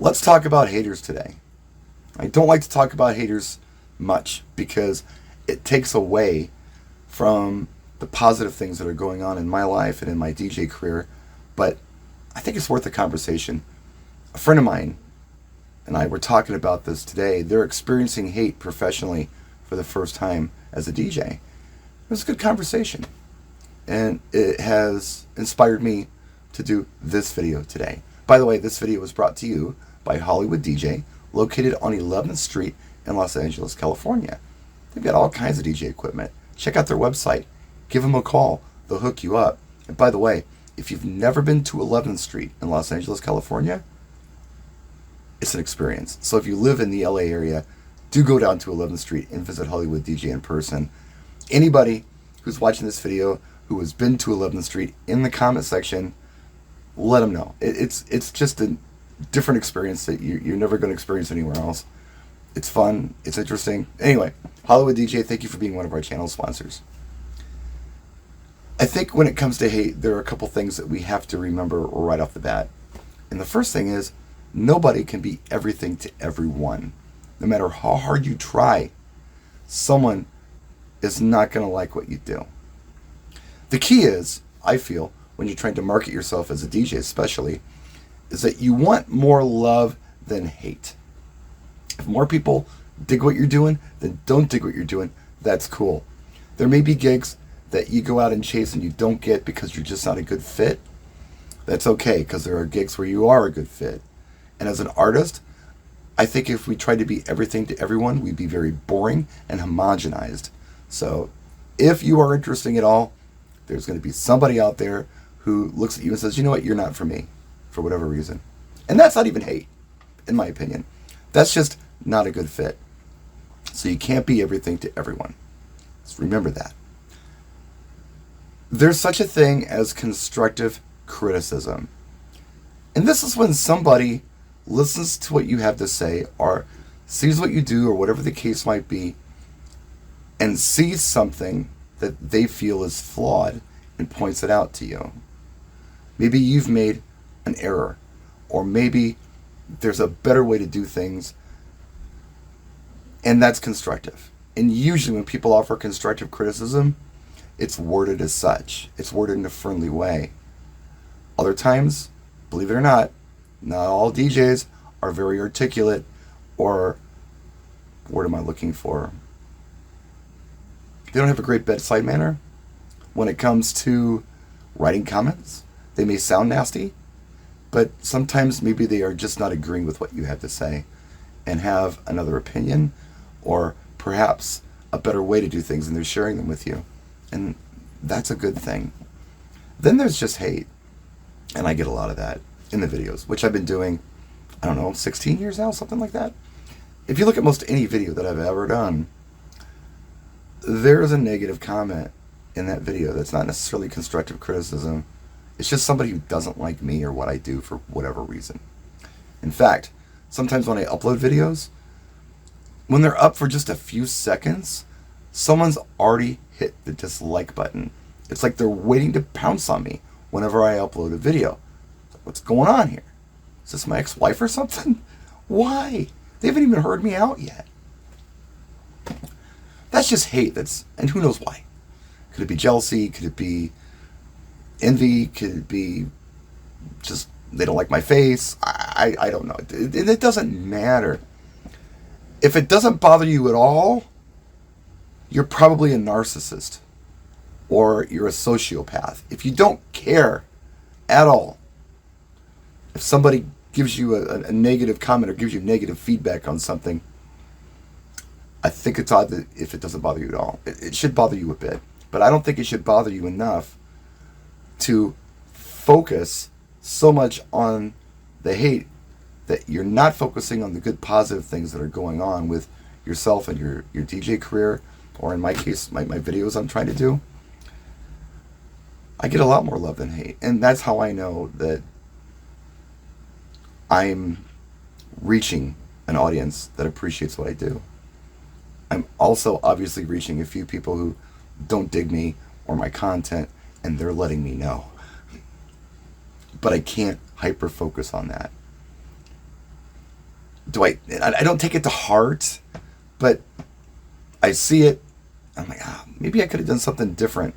Let's talk about haters today. I don't like to talk about haters much because it takes away from the positive things that are going on in my life and in my DJ career, but I think it's worth a conversation. A friend of mine and I were talking about this today. They're experiencing hate professionally for the first time as a DJ. It was a good conversation, and it has inspired me to do this video today. By the way, this video was brought to you by Hollywood DJ, located on 11th Street in Los Angeles, California. They've got all kinds of DJ equipment. Check out their website. Give them a call. They'll hook you up. And by the way, if you've never been to 11th Street in Los Angeles, California, it's an experience. So if you live in the LA area, do go down to 11th Street and visit Hollywood DJ in person. Anybody who's watching this video who has been to 11th Street, in the comment section, let them know. It's just a different experience that you're never going to experience anywhere else. It's fun. It's interesting. Anyway, Hollywood DJ, thank you for being one of our channel sponsors. I think when it comes to hate, there are a couple things that we have to remember right off the bat. And the first thing is, nobody can be everything to everyone. No matter how hard you try, someone is not going to like what you do. The key is, I feel, when you're trying to market yourself as a DJ especially, is that you want more love than hate. If more people dig what you're doing than don't dig what you're doing, that's cool. There may be gigs that you go out and chase and you don't get because you're just not a good fit. That's okay, because there are gigs where you are a good fit. And as an artist, I think if we tried to be everything to everyone, we'd be very boring and homogenized. So if you are interesting at all, there's going to be somebody out there who looks at you and says, you know what, you're not for me, for whatever reason. And that's not even hate, in my opinion. That's just not a good fit. So you can't be everything to everyone. Just remember that. There's such a thing as constructive criticism. And this is when somebody listens to what you have to say or sees what you do or whatever the case might be and sees something that they feel is flawed and points it out to you. Maybe you've made an error, or maybe there's a better way to do things, and that's constructive. And usually when people offer constructive criticism, it's worded as such. It's worded in a friendly way. Other times, believe it or not all DJs are very articulate, or what am I looking for? They don't have a great bedside manner when it comes to writing comments. They may sound nasty, but sometimes maybe they are just not agreeing with what you have to say and have another opinion, or perhaps a better way to do things, and they're sharing them with you. And that's a good thing. Then there's just hate. And I get a lot of that in the videos, which I've been doing, 16 years now, something like that. If you look at most any video that I've ever done, there's a negative comment in that video that's not necessarily constructive criticism. It's just somebody who doesn't like me or what I do for whatever reason. In fact, sometimes when I upload videos, when they're up for just a few seconds, someone's already hit the dislike button. It's like they're waiting to pounce on me whenever I upload a video. What's going on here? Is this my ex-wife or something? Why? They haven't even heard me out yet. That's just hate. And who knows why? Could it be jealousy? Could it be envy? Could it be just they don't like my face? I don't know. It doesn't matter. If it doesn't bother you at all, you're probably a narcissist, or you're a sociopath. If you don't care at all, if somebody gives you a negative comment or gives you negative feedback on something, I think it's odd that if it doesn't bother you at all. It should bother you a bit, but I don't think it should bother you enough to focus so much on the hate that you're not focusing on the good positive things that are going on with yourself and your DJ career, or in my case, my videos I'm trying to do. I get a lot more love than hate, and that's how I know that I'm reaching an audience that appreciates what I do. I'm also obviously reaching a few people who don't dig me or my content, and they're letting me know. But I can't hyper focus on that. I don't take it to heart, but I see it. I'm like, maybe I could have done something different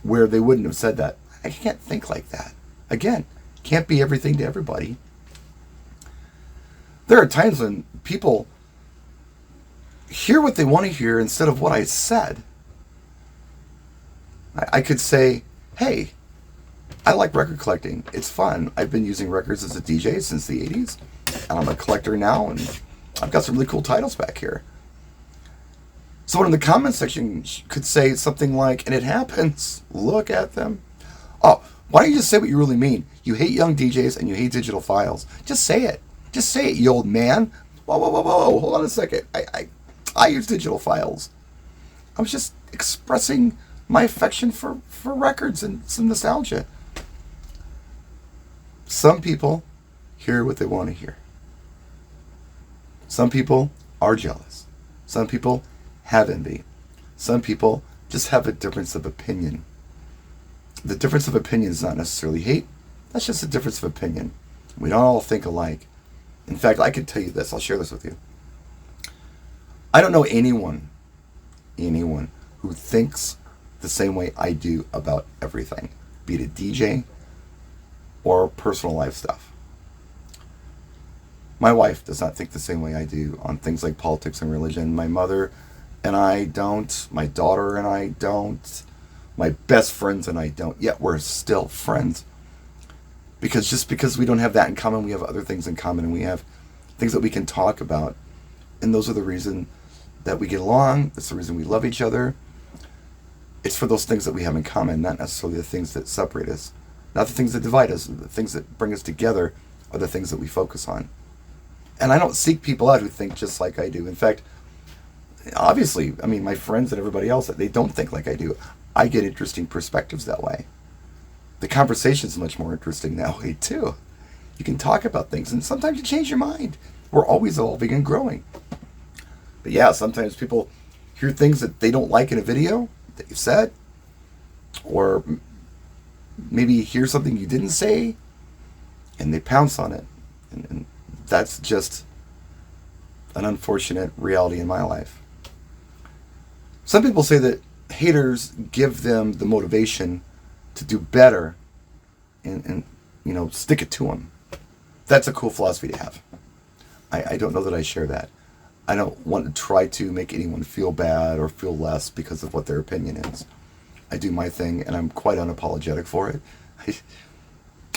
where they wouldn't have said that. I can't think like that. Again, can't be everything to everybody. There are times when people hear what they want to hear instead of what I said. I could say, hey, I like record collecting. It's fun. I've been using records as a DJ since the 80s, and I'm a collector now, and I've got some really cool titles back here. Someone in the comment section could say something like, and it happens, look at them. Oh, why don't you just say what you really mean? You hate young DJs and you hate digital files. Just say it. Just say it, you old man. Whoa, whoa, whoa, whoa, hold on a second. I use digital files. I was just expressing my affection for records and some nostalgia. Some people hear what they want to hear. Some people are jealous. Some people have envy. Some people just have a difference of opinion. The difference of opinion is not necessarily hate. That's just a difference of opinion. We don't all think alike. In fact, I can tell you this. I'll share this with you. I don't know anyone who thinks the same way I do about everything, be it a DJ or personal life stuff. My wife does not think the same way I do on things like politics and religion. My mother and I don't. My daughter and I don't. My best friends and I don't. Yet we're still friends. Because just because we don't have that in common, we have other things in common, and we have things that we can talk about. And those are the reason that we get along. That's the reason we love each other. It's for those things that we have in common, not necessarily the things that separate us. Not the things that divide us. The things that bring us together are the things that we focus on. And I don't seek people out who think just like I do. In fact, obviously, I mean, my friends and everybody else, they don't think like I do. I get interesting perspectives that way. The conversation's much more interesting that way, too. You can talk about things, and sometimes you change your mind. We're always evolving and growing. But yeah, sometimes people hear things that they don't like in a video that you said, or maybe hear something you didn't say, and they pounce on it. And that's just an unfortunate reality in my life. Some people say that haters give them the motivation to do better and stick it to them. That's a cool philosophy to have. I don't know that I share that. I don't want to try to make anyone feel bad or feel less because of what their opinion is. I do my thing, and I'm quite unapologetic for it.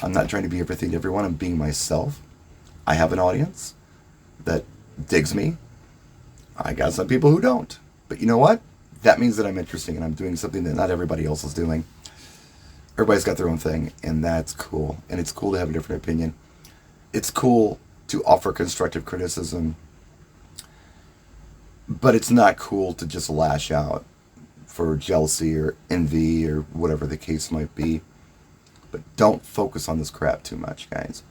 I'm not trying to be everything to everyone. I'm being myself. I have an audience that digs me. I got some people who don't. But you know what? That means that I'm interesting and I'm doing something that not everybody else is doing. Everybody's got their own thing, and that's cool. And it's cool to have a different opinion. It's cool to offer constructive criticism, but it's not cool to just lash out for jealousy or envy or whatever the case might be. But don't focus on this crap too much, guys.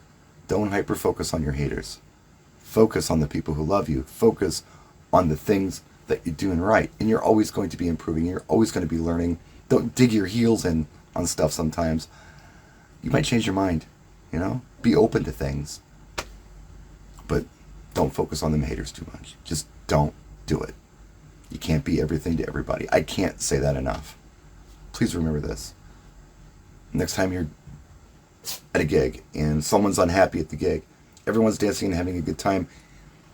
Don't hyper-focus on your haters. Focus on the people who love you. Focus on the things that you're doing right. And you're always going to be improving. You're always going to be learning. Don't dig your heels in on stuff sometimes. You might change your mind, Be open to things. But don't focus on them haters too much. Just don't do it. You can't be everything to everybody. I can't say that enough. Please remember this. Next time you're at a gig and someone's unhappy at the gig, everyone's dancing and having a good time,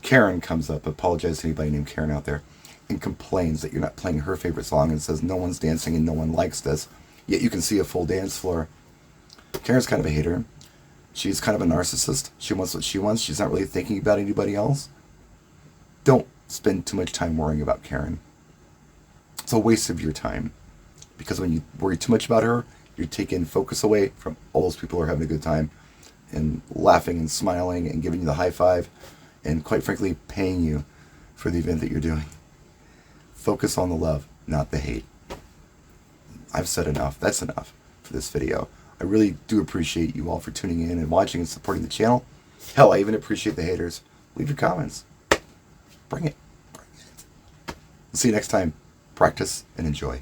Karen comes up, apologize to anybody named Karen out there, and complains that you're not playing her favorite song and says no one's dancing and no one likes this, yet you can see a full dance floor. Karen's kind of a hater. She's kind of a narcissist. She wants what she wants. She's not really thinking about anybody else. Don't spend too much time worrying about Karen. It's a waste of your time. Because when you worry too much about her, you're taking focus away from all those people who are having a good time and laughing and smiling and giving you the high five and, quite frankly, paying you for the event that you're doing. Focus on the love, not the hate. I've said enough. That's enough for this video. I really do appreciate you all for tuning in and watching and supporting the channel. Hell, I even appreciate the haters. Leave your comments. Bring it. Bring it. See you next time. Practice and enjoy.